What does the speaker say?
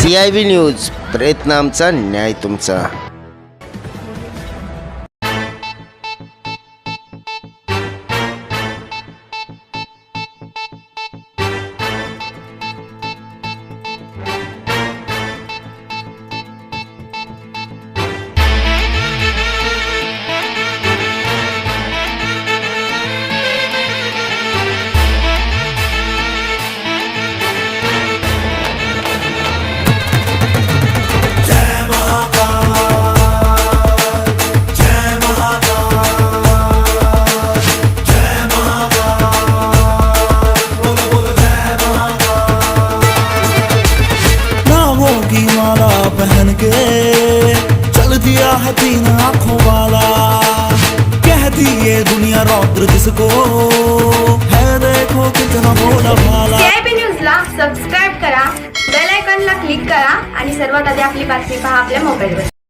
PIB news, प्रयत्न आमचा, न्याय तुमचा। माला पहन के चल दिया है तीन आंखों वाला, कह दी ये दुनिया रौद्र जिसको है, देखो कितना भोला भाला। PIB न्यूजला सबस्क्राइब करा, बेल आयकॉनला क्लिक करा आणि सर्वात आधी आपली बातमी पहा आपल्या मोबाईलवर।